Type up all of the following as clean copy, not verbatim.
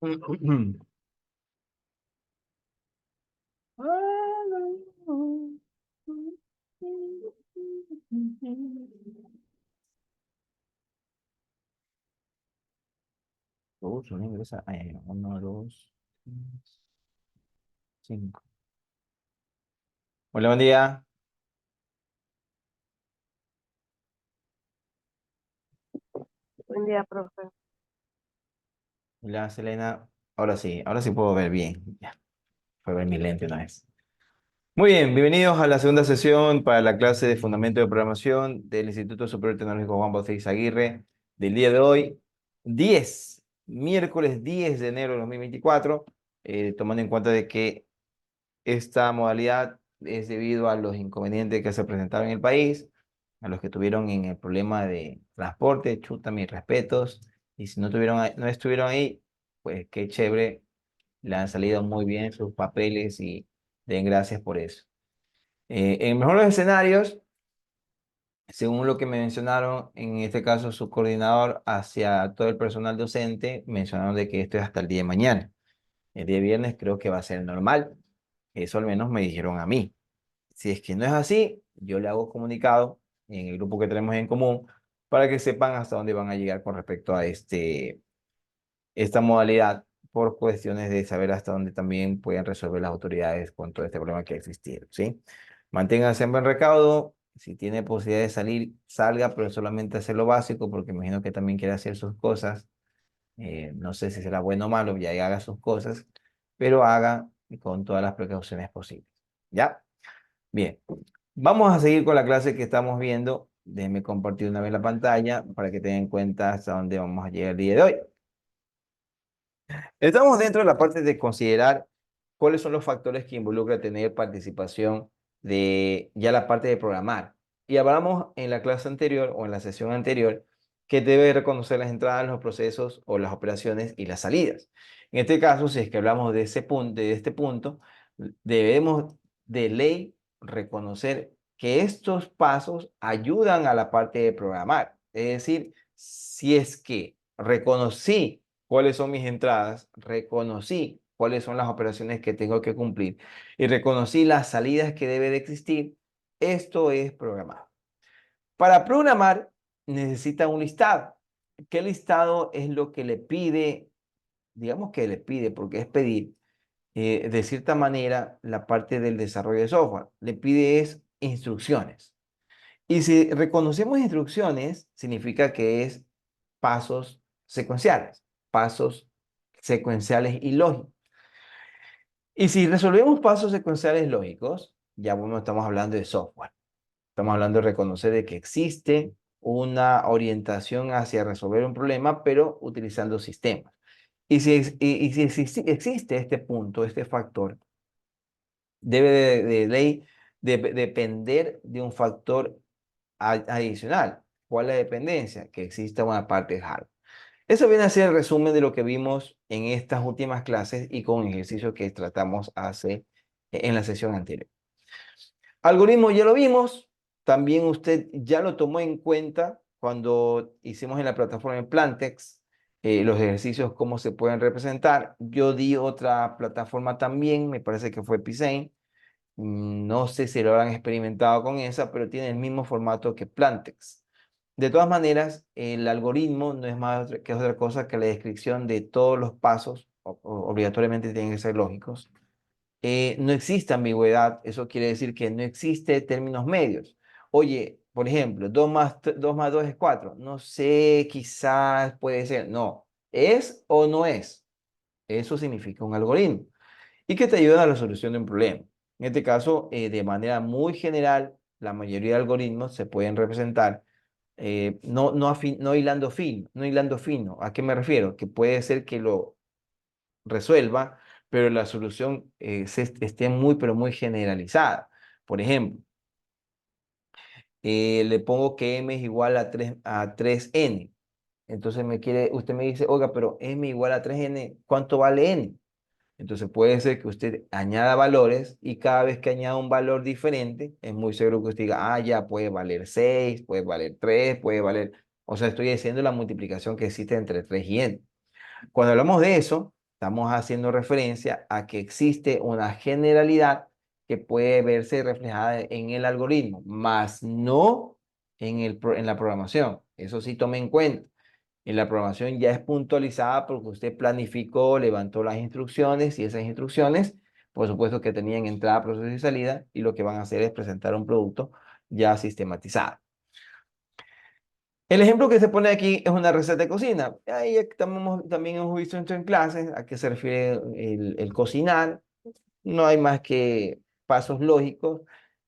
Una ingresa. Uno, dos, tres, cinco. Hola, buen día. Buen día, profe. Hola, Selena. Ahora sí puedo ver bien. Ya, puedo ver mi lente una vez. Muy bien, bienvenidos a la segunda sesión para la clase de Fundamento de Programación del Instituto Superior Tecnológico Juan Bautista Aguirre del día de hoy, miércoles 10 de enero de 2024, tomando en cuenta de que esta modalidad es debido a los inconvenientes que se presentaron en el país, a los que tuvieron en el problema de transporte, chuta, mis respetos, y si no estuvieron ahí, pues qué chévere, le han salido muy bien sus papeles y den gracias por eso. En mejores escenarios, según lo que me mencionaron, en este caso su coordinador hacia todo el personal docente, mencionaron de que esto es hasta el día de mañana. El día de viernes creo que va a ser normal. Eso al menos me dijeron a mí. Si es que no es así, yo le hago comunicado en el grupo que tenemos en común para que sepan hasta dónde van a llegar con respecto a esta modalidad por cuestiones de saber hasta dónde también pueden resolver las autoridades con todo este problema que ha existido, ¿sí? Manténganse en buen recaudo. Si tiene posibilidad de salir, salga, pero solamente hacer lo básico, porque imagino que también quiere hacer sus cosas. No sé si será bueno o malo, ya haga sus cosas, pero haga con todas las precauciones posibles. ¿Ya? Bien. Vamos a seguir con la clase que estamos viendo. Déjenme compartir una vez la pantalla para que tengan en cuenta hasta dónde vamos a llegar el día de hoy. Estamos dentro de la parte de considerar cuáles son los factores que involucra tener participación de ya la parte de programar. Y hablamos en la clase anterior o en la sesión anterior que debe reconocer las entradas, los procesos o las operaciones y las salidas. En este caso, si es que hablamos de este punto, debemos de ley reconocer que estos pasos ayudan a la parte de programar. Es decir, si es que reconocí cuáles son mis entradas, reconocí cuáles son las operaciones que tengo que cumplir y reconocí las salidas que debe de existir, esto es programar. Para programar necesita un listado. ¿Qué listado es lo que le pide? Digamos que le pide, porque es pedir, de cierta manera, la parte del desarrollo de software. Le pide es instrucciones. Y si reconocemos instrucciones, significa que es pasos secuenciales, pasos secuenciales y lógicos. Y si resolvemos pasos secuenciales lógicos, ya bueno, estamos hablando de software. Estamos hablando de reconocer de que existe una orientación hacia resolver un problema, pero utilizando sistemas. Y si existe este punto, este factor, debe de ley depender de un factor adicional. ¿Cuál es la dependencia? Que exista una parte de hardware. Eso viene a ser el resumen de lo que vimos en estas últimas clases y con ejercicios que tratamos en la sesión anterior. Algoritmo ya lo vimos, también usted ya lo tomó en cuenta cuando hicimos en la plataforma de Plantex los ejercicios, cómo se pueden representar. Yo di otra plataforma también, me parece que fue Pisane. No sé si lo habrán experimentado con esa, pero tiene el mismo formato que Plantex. De todas maneras, el algoritmo no es más que otra cosa que la descripción de todos los pasos, obligatoriamente tienen que ser lógicos. No existe ambigüedad, eso quiere decir que no existe términos medios. Oye, por ejemplo, 2 más 2 es 4. No sé, quizás puede ser. No, ¿es o no es? Eso significa un algoritmo y que te ayuda a la solución de un problema. En este caso, de manera muy general, la mayoría de algoritmos se pueden representar no hilando fino, no hilando fino. ¿A qué me refiero? Que puede ser que lo resuelva, pero la solución esté muy, pero muy generalizada. Por ejemplo, le pongo que m es igual a 3n. Entonces usted me dice, oiga, pero m igual a 3n, ¿cuánto vale n? Entonces puede ser que usted añada valores y cada vez que añada un valor diferente, es muy seguro que usted diga, ya puede valer 6, puede valer 3, puede valer... O sea, estoy haciendo la multiplicación que existe entre 3 y n. Cuando hablamos de eso, Estamos haciendo referencia a que existe una generalidad que puede verse reflejada en el algoritmo, más no en la programación. Eso sí tome en cuenta. En la programación ya es puntualizada porque usted planificó, levantó las instrucciones y esas instrucciones, por supuesto que tenían entrada, proceso y salida, y lo que van a hacer es presentar un producto ya sistematizado. El ejemplo que se pone aquí es una receta de cocina. Ahí también hemos visto esto en clases, a qué se refiere el cocinar. No hay más que pasos lógicos.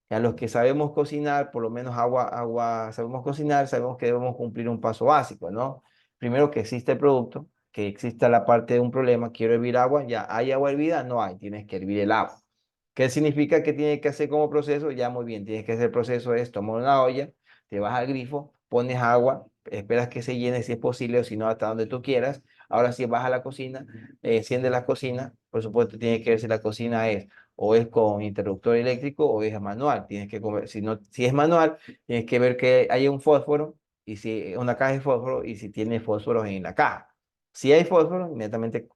A los que sabemos cocinar, por lo menos agua sabemos cocinar, sabemos que debemos cumplir un paso básico, ¿no? Primero que existe el producto, que exista la parte de un problema, quiero hervir agua, ya hay agua hervida, no hay, tienes que hervir el agua. ¿Qué significa que tienes que hacer como proceso? Ya muy bien, tienes que hacer el proceso es tomar una olla, te vas al grifo, pones agua, esperas que se llene si es posible o si no hasta donde tú quieras. Ahora si vas a la cocina, enciende la cocina, por supuesto tienes que ver si la cocina es o es con interruptor eléctrico o es manual. Tienes que si no, si es manual, tienes que ver que hay un fósforo y si una caja de fósforo y si tiene fósforos en la caja. Si hay fósforo, inmediatamente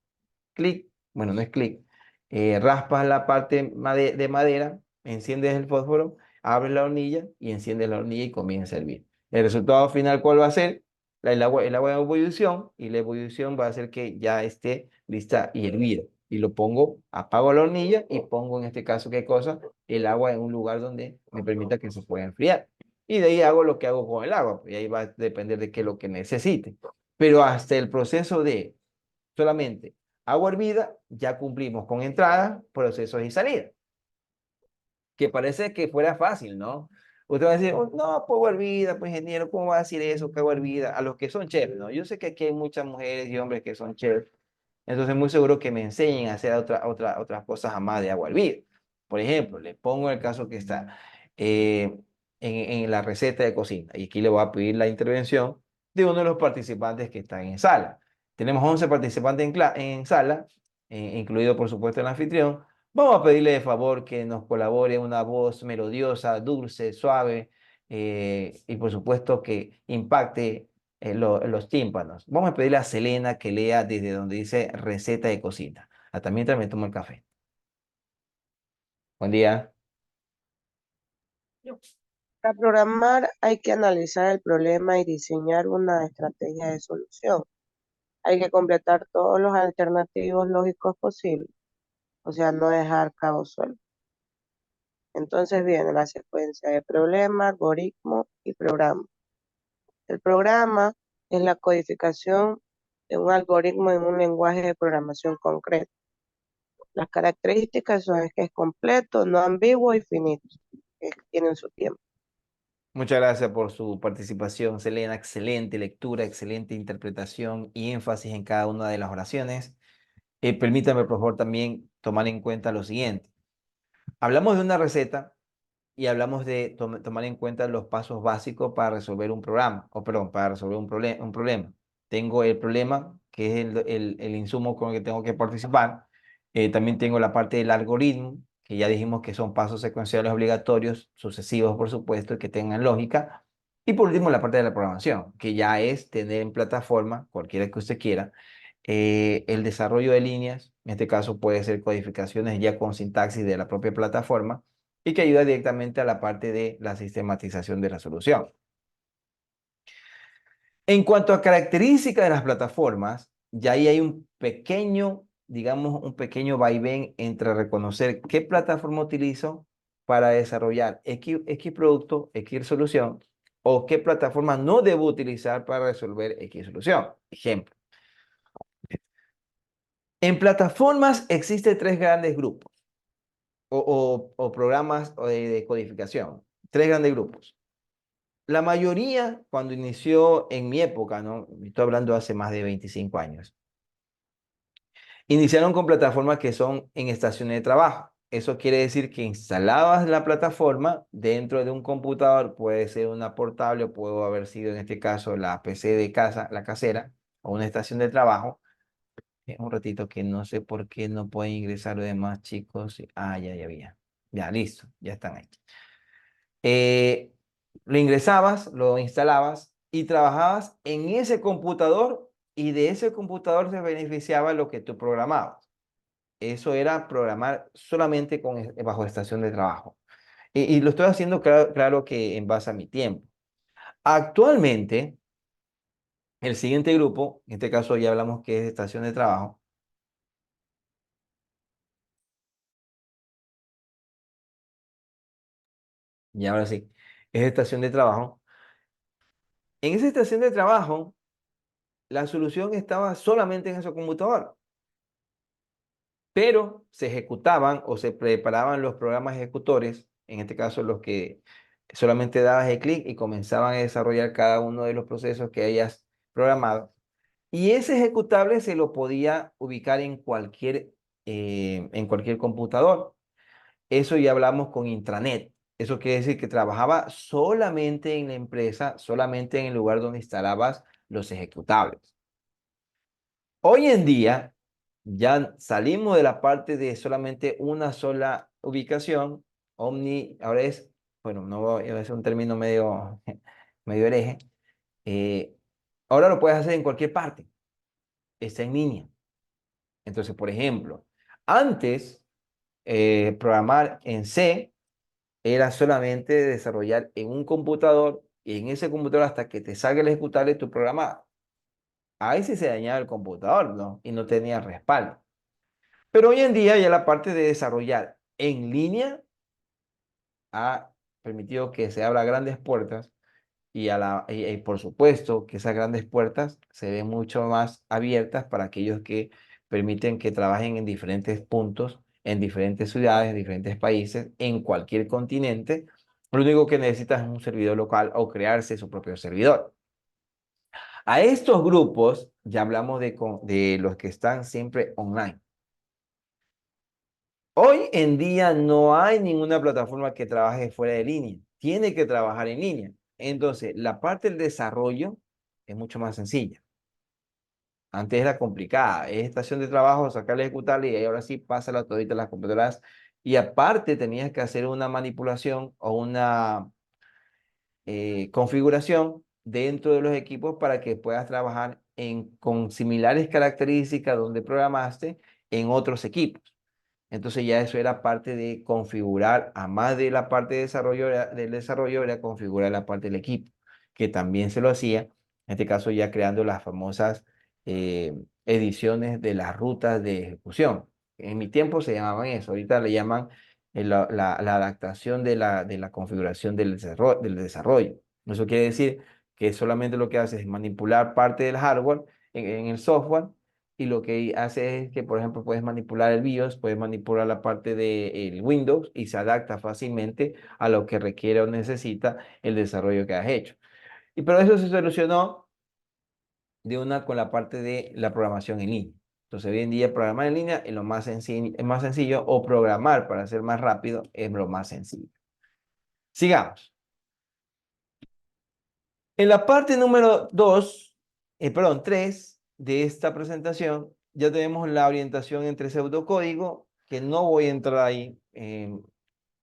clic, bueno, no es clic, raspas la parte de madera, enciendes el fósforo, abres la hornilla y enciendes la hornilla y comienza a hervir. El resultado final, ¿cuál va a ser? El agua en ebullición, y la ebullición va a hacer que ya esté lista y hervida. Y lo pongo, apago la hornilla y pongo en este caso, ¿qué cosa? El agua en un lugar donde me permita que se pueda enfriar. Y de ahí hago lo que hago con el agua. Y ahí va a depender de qué es lo que necesite. Pero hasta el proceso de solamente agua hervida, ya cumplimos con entrada, procesos y salida. Que parece que fuera fácil, ¿no? Usted va a decir, "Oh, no, pues agua hervida, pues ingeniero, ¿cómo va a decir eso? Que agua hervida, a los que son chefs, ¿no? Yo sé que aquí hay muchas mujeres y hombres que son chefs, entonces muy seguro que me enseñen a hacer otras cosas a más de agua hervida. Por ejemplo, le pongo el caso que está en la receta de cocina, y aquí le voy a pedir la intervención de uno de los participantes que están en sala. Tenemos 11 participantes en sala, incluido por supuesto el anfitrión. Vamos a pedirle de favor que nos colabore una voz melodiosa, dulce, suave, y por supuesto que impacte los tímpanos. Vamos a pedirle a Selena que lea desde donde dice receta de cocina. Hasta mientras me tomo el café. Buen día. Para programar hay que analizar el problema y diseñar una estrategia de solución. Hay que completar todos los alternativos lógicos posibles, o sea, no dejar cabo suelto. Entonces viene la secuencia de problema, algoritmo y programa. El programa es la codificación de un algoritmo en un lenguaje de programación concreto. Las características son que es completo, no ambiguo y finito, que tienen su tiempo. Muchas gracias por su participación, Selena. Excelente lectura, excelente interpretación y énfasis en cada una de las oraciones. Permítame, por favor, también tomar en cuenta lo siguiente. Hablamos de una receta y hablamos de tomar en cuenta los pasos básicos para resolver un programa, o perdón, para resolver un problema. Tengo el problema, que es el insumo con el que tengo que participar. También tengo la parte del algoritmo, que ya dijimos que son pasos secuenciales obligatorios, sucesivos, por supuesto, y que tengan lógica. Y por último, la parte de la programación, que ya es tener en plataforma, cualquiera que usted quiera, el desarrollo de líneas. En este caso puede ser codificaciones ya con sintaxis de la propia plataforma y que ayuda directamente a la parte de la sistematización de la solución. En cuanto a características de las plataformas, ya ahí hay un pequeño, digamos, un pequeño vaivén entre reconocer qué plataforma utilizo para desarrollar X producto, X solución, o qué plataforma no debo utilizar para resolver X solución. Ejemplo. En plataformas existen tres grandes grupos o programas de codificación. Tres grandes grupos. La mayoría, cuando inició en mi época, ¿no? Estoy hablando hace más de 25 años, iniciaron con plataformas que son en estaciones de trabajo. Eso quiere decir que instalabas la plataforma dentro de un computador, puede ser una portable o puede haber sido en este caso la PC de casa, la casera, o una estación de trabajo. Un ratito que no sé por qué no pueden ingresar los demás chicos. Ah, ya había. Ya, listo, ya están ahí. Eh, lo ingresabas, lo instalabas y trabajabas en ese computador y de ese computador se beneficiaba lo que tú programabas. Eso era programar solamente bajo estación de trabajo. Y lo estoy haciendo claro que en base a mi tiempo. Actualmente, el siguiente grupo, en este caso ya hablamos que es estación de trabajo, y ahora sí, es estación de trabajo. En esa estación de trabajo, la solución estaba solamente en ese computador, pero se ejecutaban o se preparaban los programas ejecutores, en este caso los que solamente dabas el clic y comenzaban a desarrollar cada uno de los procesos que hayas programado. Y ese ejecutable se lo podía ubicar en cualquier computador. Eso ya hablamos con intranet. Eso quiere decir que trabajaba solamente en la empresa, solamente en el lugar donde instalabas los ejecutables. Hoy en día ya salimos de la parte de solamente una sola ubicación. Omni, ahora es, bueno, no voy a decir un término medio, medio hereje. eh, Ahora lo puedes hacer en cualquier parte. Está en línea. Entonces, por ejemplo, antes programar en C era solamente desarrollar en un computador y en ese computador hasta que te salga el ejecutable tu programa. Ahí sí se dañaba el computador, ¿no? Y no tenía respaldo. Pero hoy en día ya la parte de desarrollar en línea ha permitido que se abra grandes puertas y por supuesto que esas grandes puertas se ven mucho más abiertas para aquellos que permiten que trabajen en diferentes puntos, en diferentes ciudades, en diferentes países, en cualquier continente. Lo único que necesitas es un servidor local o crearse su propio servidor. A estos grupos ya hablamos de los que están siempre online. Hoy en día no hay ninguna plataforma que trabaje fuera de línea. Tiene que trabajar en línea. Entonces, la parte del desarrollo es mucho más sencilla. Antes era complicada. Es estación de trabajo, sacarle ejecutable y ahora sí pásala todita a las computadoras. Y aparte tenías que hacer una manipulación o una configuración dentro de los equipos para que puedas trabajar con similares características donde programaste en otros equipos. Entonces ya eso era parte de configurar, a más de la parte de desarrollo, del desarrollo, era configurar la parte del equipo, que también se lo hacía, en este caso ya creando las famosas eh, ediciones de las rutas de ejecución. En mi tiempo se llamaban eso, ahorita le llaman la adaptación de la configuración del desarrollo. Eso quiere decir que solamente lo que hace es manipular parte del hardware en el software y lo que hace es que, por ejemplo, puedes manipular el BIOS, puedes manipular la parte del Windows y se adapta fácilmente a lo que requiere o necesita el desarrollo que has hecho. Y pero eso se solucionó de una con la parte de la programación en línea. Entonces, hoy en día programar en línea es más sencillo o programar para ser más rápido es lo más sencillo. Sigamos. En la parte número 2, perdón, 3 de esta presentación, ya tenemos la orientación entre pseudocódigo, que no voy a entrar ahí.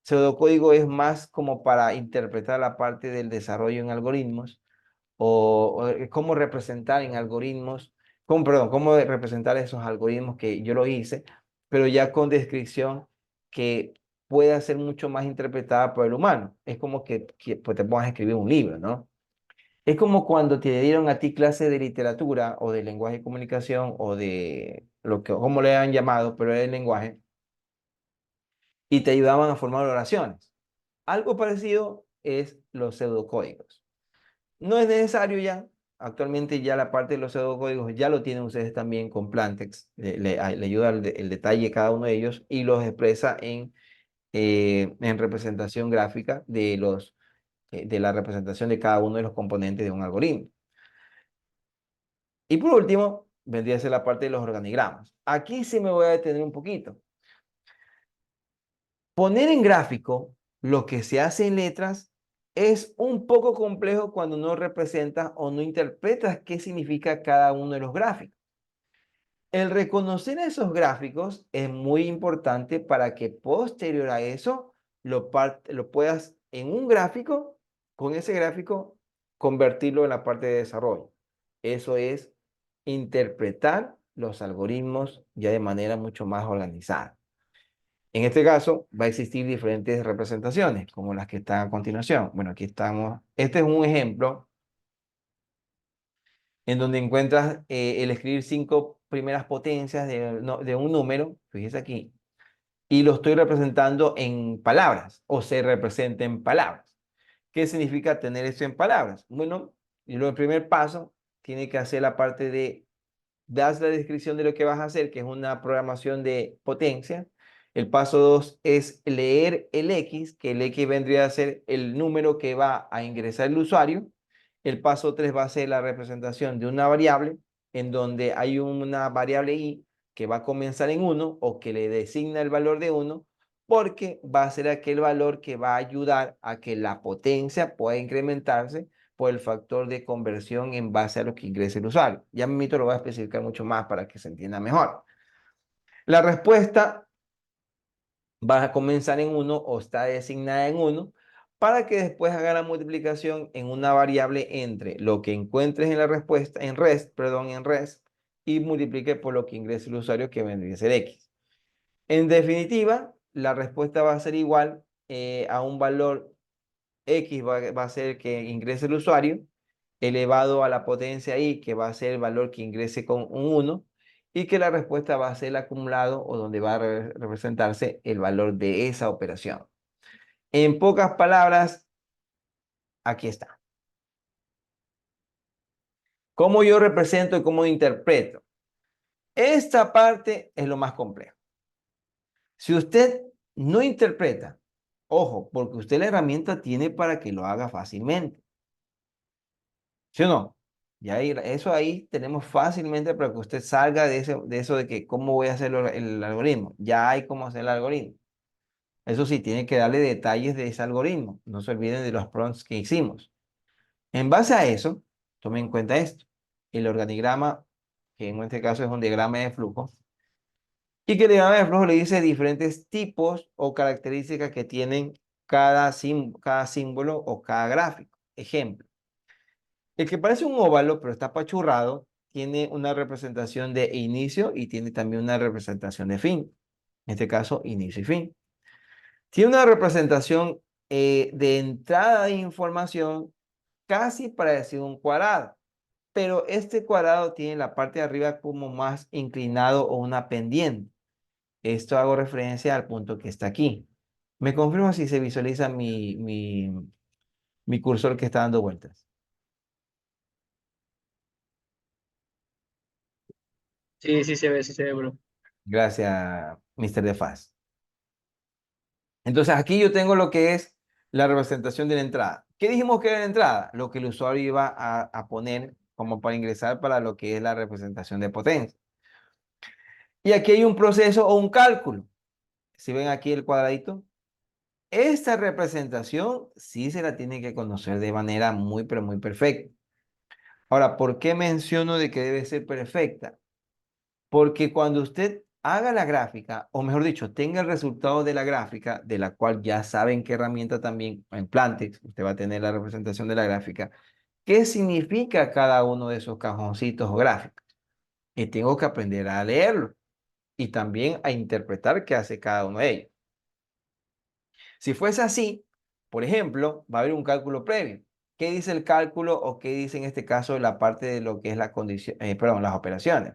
Pseudocódigo es más como para interpretar la parte del desarrollo en algoritmos o cómo representar en algoritmos, perdón, cómo representar esos algoritmos que yo lo hice, pero ya con descripción que pueda ser mucho más interpretada por el humano. Es como que pues, te pongas a escribir un libro, ¿no? Es como cuando te dieron a ti clase de literatura o de lenguaje de comunicación o de lo que, como le han llamado, pero es el lenguaje, y te ayudaban a formar oraciones. Algo parecido es los pseudocódigos. No es necesario ya. Actualmente ya la parte de los pseudocódigos ya lo tienen ustedes también con Plantex. Le ayuda el detalle cada uno de ellos y los expresa en representación gráfica de la representación de cada uno de los componentes de un algoritmo. Y por último, vendría a ser la parte de los organigramas. Aquí sí me voy a detener un poquito. Poner en gráfico lo que se hace en letras es un poco complejo cuando no representas o no interpretas qué significa cada uno de los gráficos. El reconocer esos gráficos es muy importante para que posterior a eso lo puedas en un gráfico, con ese gráfico, convertirlo en la parte de desarrollo. Eso es interpretar los algoritmos ya de manera mucho más organizada. En este caso, va a existir diferentes representaciones, como las que están a continuación. Bueno, aquí estamos. Este es un ejemplo en donde encuentras el escribir 5 primeras potencias de un número, fíjese aquí, y lo estoy representando en palabras, o se representa en palabras. ¿Qué significa tener esto en palabras? Bueno, y el primer paso tiene que hacer la parte de das la descripción de lo que vas a hacer, que es una programación de potencia. El paso 2 es leer el X, que el X vendría a ser el número que va a ingresar el usuario. El paso 3 va a ser la representación de una variable en donde hay una variable i que va a comenzar en 1 o que le designa el valor de 1 porque va a ser aquel valor que va a ayudar a que la potencia pueda incrementarse por el factor de conversión en base a lo que ingrese el usuario. Ya mismo lo voy a especificar mucho más para que se entienda mejor. La respuesta va a comenzar en 1 o está designada en 1 para que después haga la multiplicación en una variable entre lo que encuentres en la respuesta, en REST, y multiplique por lo que ingrese el usuario, que vendría a ser X. En definitiva, la respuesta va a ser igual a un valor X va a ser que ingrese el usuario, elevado a la potencia i, que va a ser el valor que ingrese con un 1, y que la respuesta va a ser el acumulado o donde va a representarse el valor de esa operación. En pocas palabras, aquí está. ¿Cómo yo represento y cómo interpreto? Esta parte es lo más complejo. Si usted no interpreta, ojo, porque usted la herramienta tiene para que lo haga fácilmente. ¿Sí o no? Ya ahí, eso ahí tenemos fácilmente para que usted salga de eso de que cómo voy a hacer el algoritmo. Ya hay cómo hacer el algoritmo. Eso sí, tiene que darle detalles de ese algoritmo. No se olviden de los prompts que hicimos. En base a eso, tome en cuenta esto. El organigrama, que en este caso es un diagrama de flujo, y que el diagrama de flujo le dice diferentes tipos o características que tienen cada símbolo o cada gráfico. Ejemplo. El que parece un óvalo, pero está apachurrado, tiene una representación de inicio y tiene también una representación de fin. En este caso, inicio y fin. Tiene una representación de entrada de información casi parecido a un cuadrado, pero este cuadrado tiene la parte de arriba como más inclinado o una pendiente. Esto hago referencia al punto que está aquí. Me confirmo si se visualiza mi cursor que está dando vueltas. Sí, sí se ve, bro. Gracias, Mr. DeFaz. Entonces aquí yo tengo lo que es la representación de la entrada. ¿Qué dijimos que era la entrada? Lo que el usuario iba a poner como para ingresar para lo que es la representación de potencia. Y aquí hay un proceso o un cálculo. Si ven aquí el cuadradito, esta representación sí se la tiene que conocer de manera muy, pero muy perfecta. Ahora, ¿por qué menciono de que debe ser perfecta? Porque cuando usted haga la gráfica, o mejor dicho, tenga el resultado de la gráfica, de la cual ya saben qué herramienta también, en Plantex, usted va a tener la representación de la gráfica, ¿qué significa cada uno de esos cajoncitos gráficos? Y tengo que aprender a leerlo y también a interpretar qué hace cada uno de ellos. Si fuese así, por ejemplo, va a haber un cálculo previo. ¿Qué dice el cálculo o qué dice en este caso la parte de lo que es la condición, perdón, las operaciones?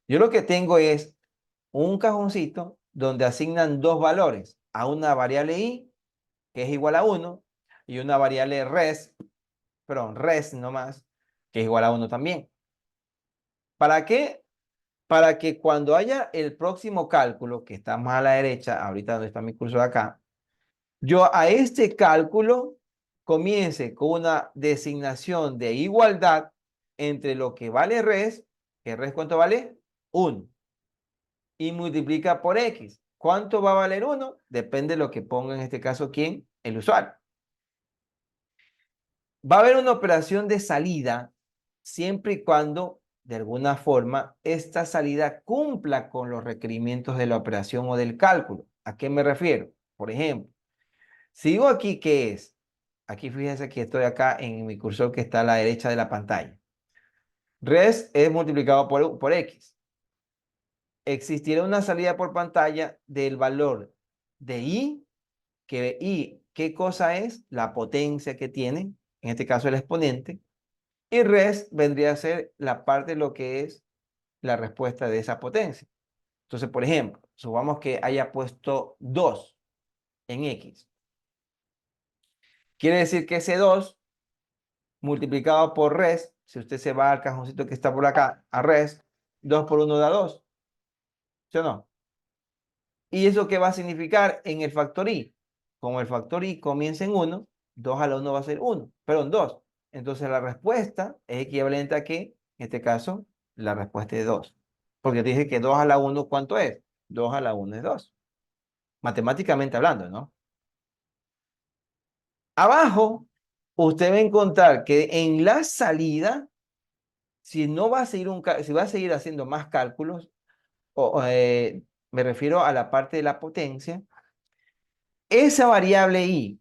Yo lo que tengo es un cajoncito donde asignan dos valores a una variable i, que es igual a 1, y una variable res nomás, que es igual a 1 también. ¿Para qué? Para que cuando haya el próximo cálculo, que está más a la derecha, ahorita donde está mi cursor acá, yo a este cálculo comience con una designación de igualdad entre lo que vale res, que res ¿cuánto vale? 1. Y multiplica por X. ¿Cuánto va a valer 1? Depende de lo que ponga en este caso quién, el usuario. Va a haber una operación de salida siempre y cuando, de alguna forma, esta salida cumpla con los requerimientos de la operación o del cálculo. ¿A qué me refiero? Por ejemplo, si digo aquí que es, aquí fíjense que estoy acá en mi cursor que está a la derecha de la pantalla. Res es multiplicado por X. existirá una salida por pantalla del valor de I, que I, ¿qué cosa es? La potencia que tiene, en este caso el exponente, y res vendría a ser la parte de lo que es la respuesta de esa potencia. Entonces, por ejemplo, supongamos que haya puesto 2 en X. Quiere decir que ese 2 multiplicado por res, si usted se va al cajoncito que está por acá, a res, 2 por 1 da 2, ¿sí o no? ¿Y eso qué va a significar en el factor I? Como el factor I comienza en 1, 2 a la 1 va a ser 1, perdón, 2. Entonces la respuesta es equivalente a que, en este caso, la respuesta es 2. Porque te dije que 2 a la 1, ¿cuánto es? 2 a la 1 es 2. Matemáticamente hablando, ¿no? Abajo, usted va a encontrar que en la salida, si no va a seguir si va a seguir haciendo más cálculos, me refiero a la parte de la potencia, esa variable i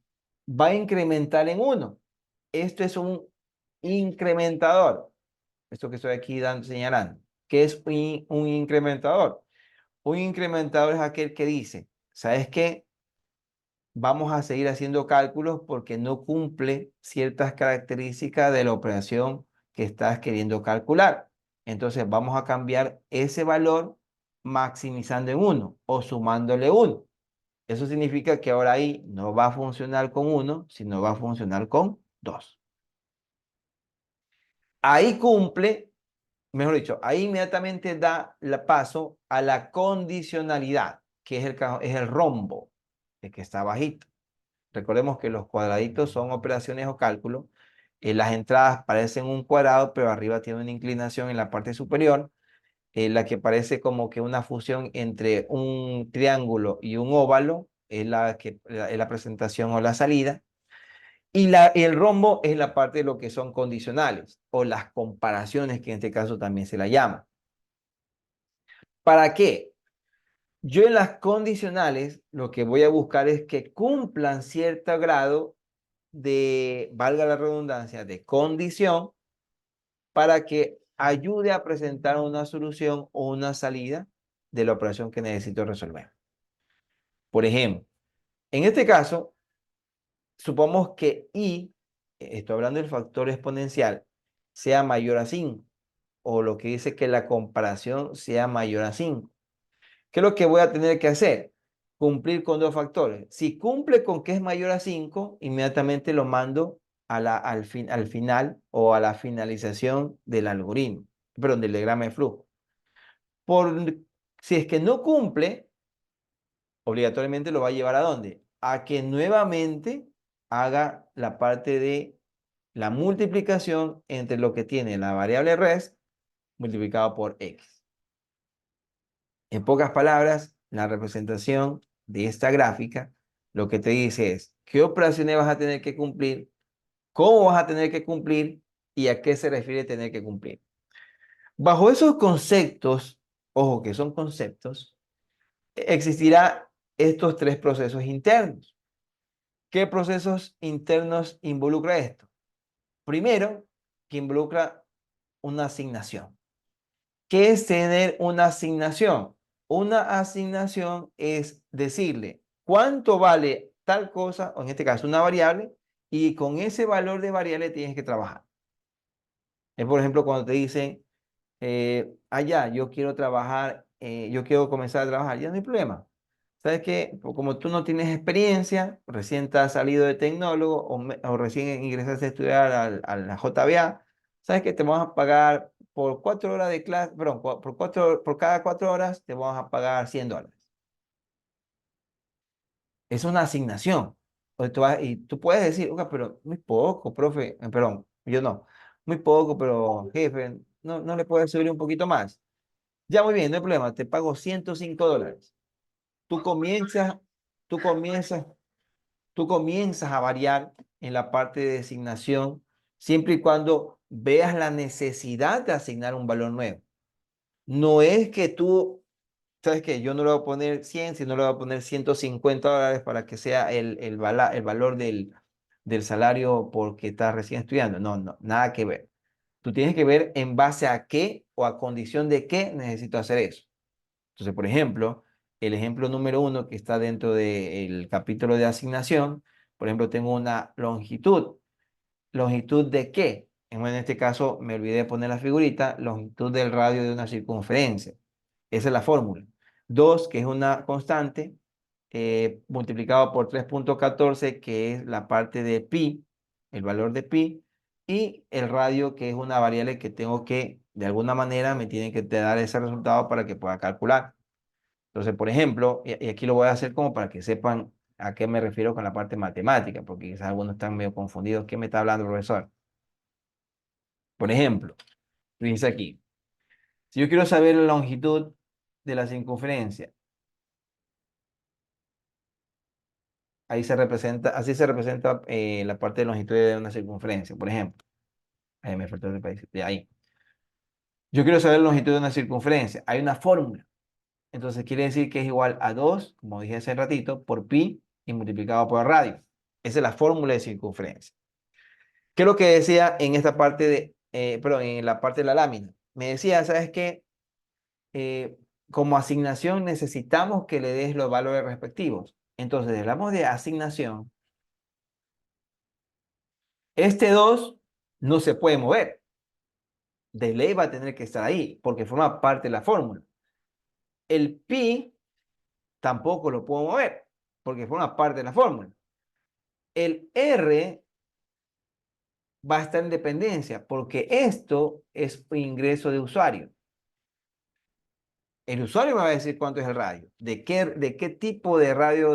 va a incrementar en 1. Esto es un incrementador. Esto que estoy aquí señalando. ¿Qué es un incrementador? Un incrementador es aquel que dice, ¿sabes qué? Vamos a seguir haciendo cálculos porque no cumple ciertas características de la operación que estás queriendo calcular. Entonces vamos a cambiar ese valor maximizando en 1 o sumándole 1. Eso significa que ahora ahí no va a funcionar con 1, sino va a funcionar con 2. Ahí cumple, mejor dicho, ahí inmediatamente da paso a la condicionalidad, que es el rombo, el que está bajito. Recordemos que los cuadraditos son operaciones o cálculos. Las entradas parecen un cuadrado, pero arriba tiene una inclinación en la parte superior. La que parece como que una fusión entre un triángulo y un óvalo es es la presentación o la salida. Y el rombo es la parte de lo que son condicionales o las comparaciones, que en este caso también se la llama. ¿Para qué? Yo en las condicionales lo que voy a buscar es que cumplan cierto grado de, valga la redundancia, de condición para que ayude a presentar una solución o una salida de la operación que necesito resolver. Por ejemplo, en este caso, supongamos que i, estoy hablando del factor exponencial, sea mayor a 5, o lo que dice que la comparación sea mayor a 5. ¿Qué es lo que voy a tener que hacer? Cumplir con dos factores. Si cumple con que es mayor a 5, inmediatamente lo mando al final o a la finalización del algoritmo, perdón, del diagrama de flujo. Si es que no cumple, obligatoriamente lo va a llevar ¿a dónde? A que nuevamente haga la parte de la multiplicación entre lo que tiene la variable res multiplicado por x. En pocas palabras, la representación de esta gráfica lo que te dice es qué operaciones vas a tener que cumplir, cómo vas a tener que cumplir y a qué se refiere tener que cumplir. Bajo esos conceptos, ojo que son conceptos, existirá estos tres procesos internos. ¿Qué procesos internos involucra esto? Primero, que involucra una asignación. ¿Qué es tener una asignación? Una asignación es decirle cuánto vale tal cosa, o en este caso una variable, y con ese valor de variable tienes que trabajar. Es por ejemplo cuando te dicen, allá, yo quiero trabajar, yo quiero comenzar a trabajar, ya no hay problema. ¿Sabes qué? Como tú no tienes experiencia, recién te has salido de tecnólogo o recién ingresaste a estudiar a la JBA, ¿sabes qué? Te vamos a pagar por 4 horas de clase, perdón, por cada 4 horas te vamos a pagar $100. Es una asignación. Y tú puedes decir, oiga, pero muy poco, profe, perdón, yo no, muy poco, pero jefe, no le puedes subir un poquito más. Ya muy bien, no hay problema, te pago $105. Tú comienzas, tú comienzas, tú comienzas a variar en la parte de designación siempre y cuando veas la necesidad de asignar un valor nuevo. No es que tú, sabes que yo no le voy a poner 100, sino le voy a poner $150 para que sea el valor del salario porque estás recién estudiando. No, no, nada que ver. Tú tienes que ver en base a qué o a condición de qué necesito hacer eso. Entonces, por ejemplo, el ejemplo número 1 que está dentro del capítulo de asignación, por ejemplo, tengo una longitud. ¿Longitud de qué? En este caso, me olvidé de poner la figurita, longitud del radio de una circunferencia. Esa es la fórmula. 2, que es una constante, multiplicado por 3.14, que es la parte de pi, el valor de pi, y el radio, que es una variable que tengo que, de alguna manera, me tiene que dar ese resultado para que pueda calcular. Entonces, por ejemplo, y aquí lo voy a hacer como para que sepan a qué me refiero con la parte matemática, porque quizás algunos están medio confundidos. ¿Qué me está hablando, profesor? Por ejemplo, dice aquí, si yo quiero saber la longitud de la circunferencia, ahí se representa, así se representa la parte de longitud de una circunferencia, por ejemplo. Ahí me faltó el país, de ahí. Yo quiero saber la longitud de una circunferencia. Hay una fórmula. Entonces quiere decir que es igual a 2, como dije hace ratito, por pi y multiplicado por el radio. Esa es la fórmula de circunferencia. ¿Qué es lo que decía en esta parte perdón, en la parte de la lámina? Me decía, ¿sabes qué? Como asignación necesitamos que le des los valores respectivos. Entonces, hablamos de asignación. Este 2 no se puede mover. De ley va a tener que estar ahí, porque forma parte de la fórmula. El pi tampoco lo puedo mover, porque forma parte de la fórmula. El r va a estar en dependencia, porque esto es un ingreso de usuario. El usuario me va a decir cuánto es el radio, de qué tipo de radio,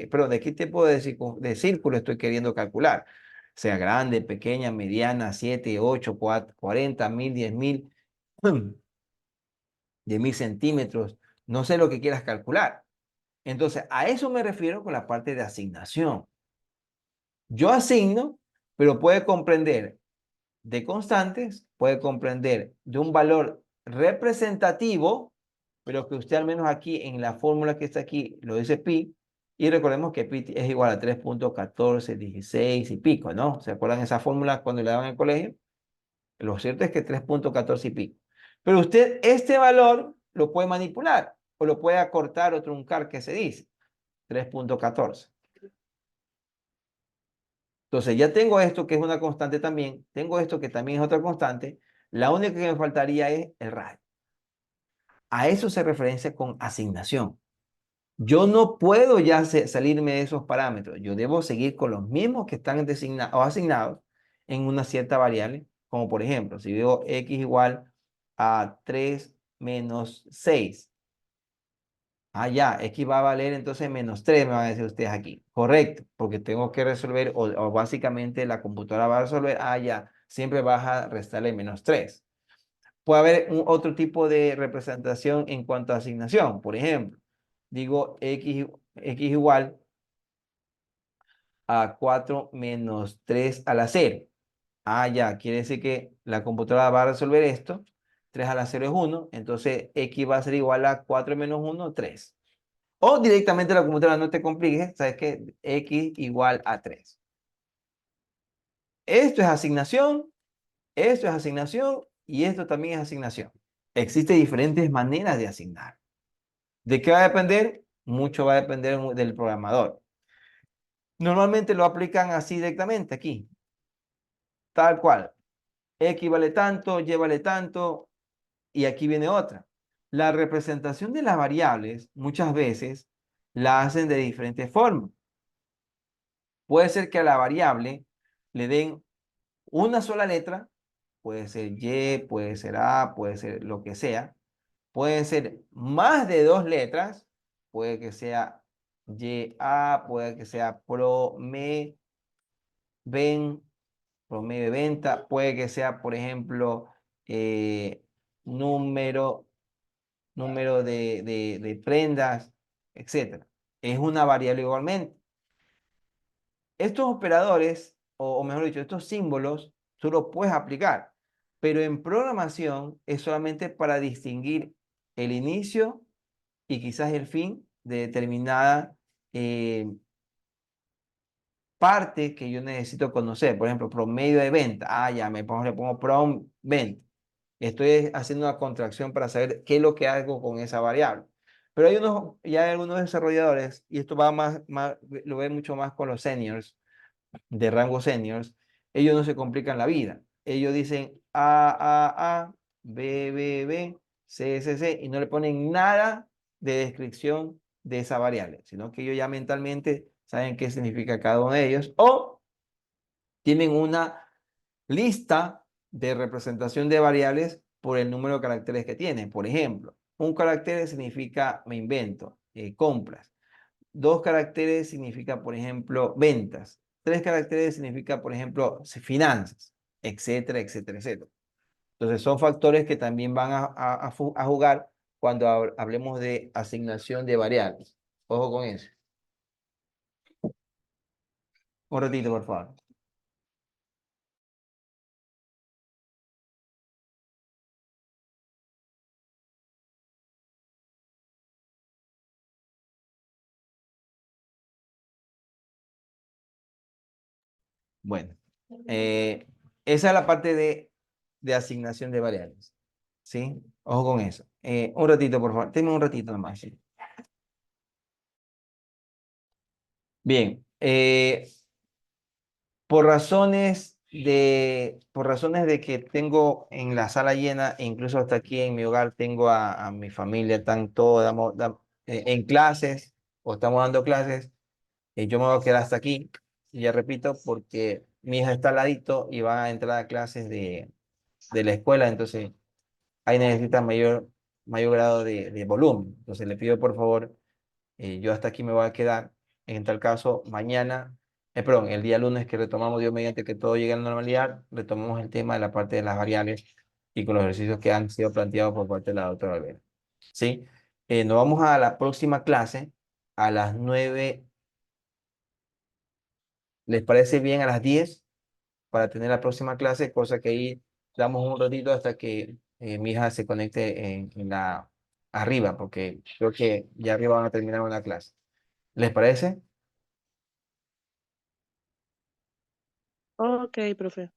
perdón, de qué tipo de círculo estoy queriendo calcular. Sea grande, pequeña, mediana, 7, 8, 40, 1000, 10.000, 10.000 centímetros. No sé lo que quieras calcular. Entonces, a eso me refiero con la parte de asignación. Yo asigno, pero puede comprender de constantes, puede comprender de un valor representativo, pero que usted al menos aquí en la fórmula que está aquí lo dice pi, y recordemos que pi es igual a 3.1416 y pico, ¿no? ¿Se acuerdan esa fórmula cuando le daban en el colegio? Lo cierto es que 3.14 y pico. Pero usted este valor lo puede manipular o lo puede acortar o truncar, que se dice, 3.14. Entonces ya tengo esto que es una constante también, tengo esto que también es otra constante, la única que me faltaría es el radio. A eso se referencia con asignación. Yo no puedo ya salirme de esos parámetros, yo debo seguir con los mismos que están designados o asignados en una cierta variable, como por ejemplo, si veo x igual a 3 menos 6. Ah, ya, X va a valer entonces menos 3, me van a decir ustedes aquí. Correcto, porque tengo que resolver, o básicamente la computadora va a resolver, ah, ya, siempre vas a restarle menos 3. Puede haber otro tipo de representación en cuanto a asignación. Por ejemplo, digo X igual a 4 menos 3 a la 0. Ah, ya, quiere decir que la computadora va a resolver esto. 3 a la 0 es 1, entonces X va a ser igual a 4 menos 1, 3. O directamente la computadora no te compliques, sabes que X igual a 3. Esto es asignación, esto es asignación y esto también es asignación. Existen diferentes maneras de asignar. ¿De qué va a depender? Mucho va a depender del programador. Normalmente lo aplican así directamente aquí, tal cual. X vale tanto, Y vale tanto, y aquí viene otra. La representación de las variables muchas veces la hacen de diferentes formas. Puede ser que a la variable le den una sola letra, puede ser Y, puede ser A, puede ser lo que sea. Pueden ser más de dos letras, puede que sea YA, puede que sea ven, promedio de venta, puede que sea, por ejemplo, eh, número, número de prendas, etcétera. Es una variable igualmente. Estos operadores, o mejor dicho, estos símbolos, tú los puedes aplicar, pero en programación es solamente para distinguir el inicio y quizás el fin de determinada parte que yo necesito conocer. Por ejemplo, promedio de venta. Ah, ya, le pongo prom venta. Estoy haciendo una contracción para saber qué es lo que hago con esa variable. Pero ya hay algunos desarrolladores, y esto va lo ve mucho más con los seniors, de rango seniors, ellos no se complican la vida. Ellos dicen A, B, C, y no le ponen nada de descripción de esa variable, sino que ellos ya mentalmente saben qué significa cada uno de ellos, o tienen una lista de representación de variables por el número de caracteres que tienen. Por ejemplo, un carácter significa, me invento, compras. Dos caracteres significa, por ejemplo, ventas. Tres caracteres significa, por ejemplo, finanzas, etcétera, etcétera, etcétera. Entonces, son factores que también van a jugar cuando hablemos de asignación de variables. Ojo con eso. Un ratito, por favor. Bueno, esa es la parte de asignación de variables. ¿Sí? Ojo con eso. Un ratito, por favor. Tenme un ratito nomás. ¿Sí? Bien. Por razones de que tengo en la sala llena, e incluso hasta aquí en mi hogar, tengo a mi familia, están todos en clases o estamos dando clases, yo me voy a quedar hasta aquí. Y ya repito, porque mi hija está al ladito y va a entrar a clases de la escuela, entonces ahí necesita mayor grado de volumen. Entonces le pido por favor, yo hasta aquí me voy a quedar. En tal caso, mañana, perdón, el día lunes que retomamos, Dios mediante que todo llegue a la normalidad, retomamos el tema de la parte de las variables y con los ejercicios que han sido planteados por parte de la doctora Olvera. ¿Sí? Nos vamos a la próxima clase a las 9. ¿Les parece bien a las 10 para tener la próxima clase? Cosa que ahí damos un ratito hasta que mi hija se conecte arriba, porque creo que ya arriba van a terminar una clase. ¿Les parece? Ok, profe.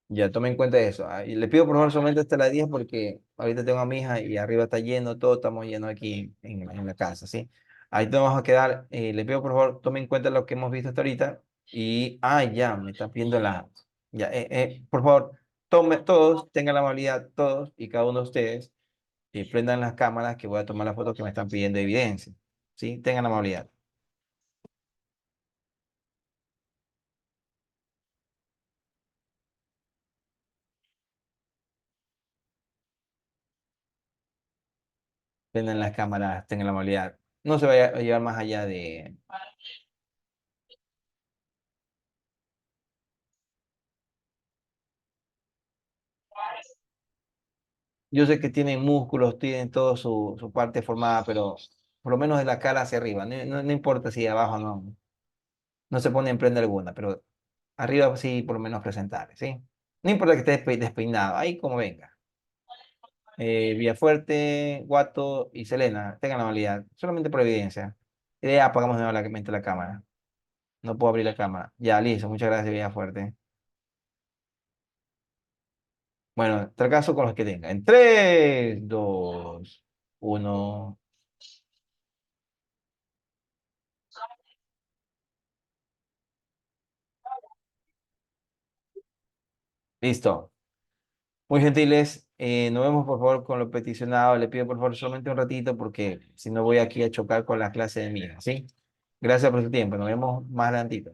Ya tomen en cuenta eso. Y le pido por favor solamente hasta las 10 porque ahorita tengo a mi hija y arriba está lleno, todo estamos llenos aquí en la casa, ¿sí? Ahí te vamos a quedar. Le pido por favor tomen en cuenta lo que hemos visto hasta ahorita. Y, ya, me están pidiendo Ya, por favor, todos, tengan la amabilidad, todos y cada uno de ustedes, prendan las cámaras que voy a tomar las fotos que me están pidiendo evidencia, ¿sí? Tengan la amabilidad. Prendan las cámaras, tengan la amabilidad. No se vaya a llevar más allá de... Yo sé que tienen músculos, tienen toda su parte formada, pero por lo menos de la cara hacia arriba. No importa si de abajo no se pone en prenda alguna, pero arriba sí por lo menos presentable, ¿sí? No importa que esté despeinado, ahí como venga. Villafuerte, Guato y Selena, tengan la amabilidad, solamente por evidencia. Apagamos nuevamente la cámara. No puedo abrir la cámara. Ya, listo, muchas gracias, Villafuerte. Bueno, tal caso con los que tenga. En 3, 2, 1. Listo. Muy gentiles, nos vemos por favor con lo peticionado. Le pido por favor solamente un ratito porque si no voy aquí a chocar con la clase de mía, ¿sí? Gracias por su tiempo. Nos vemos más adelantito.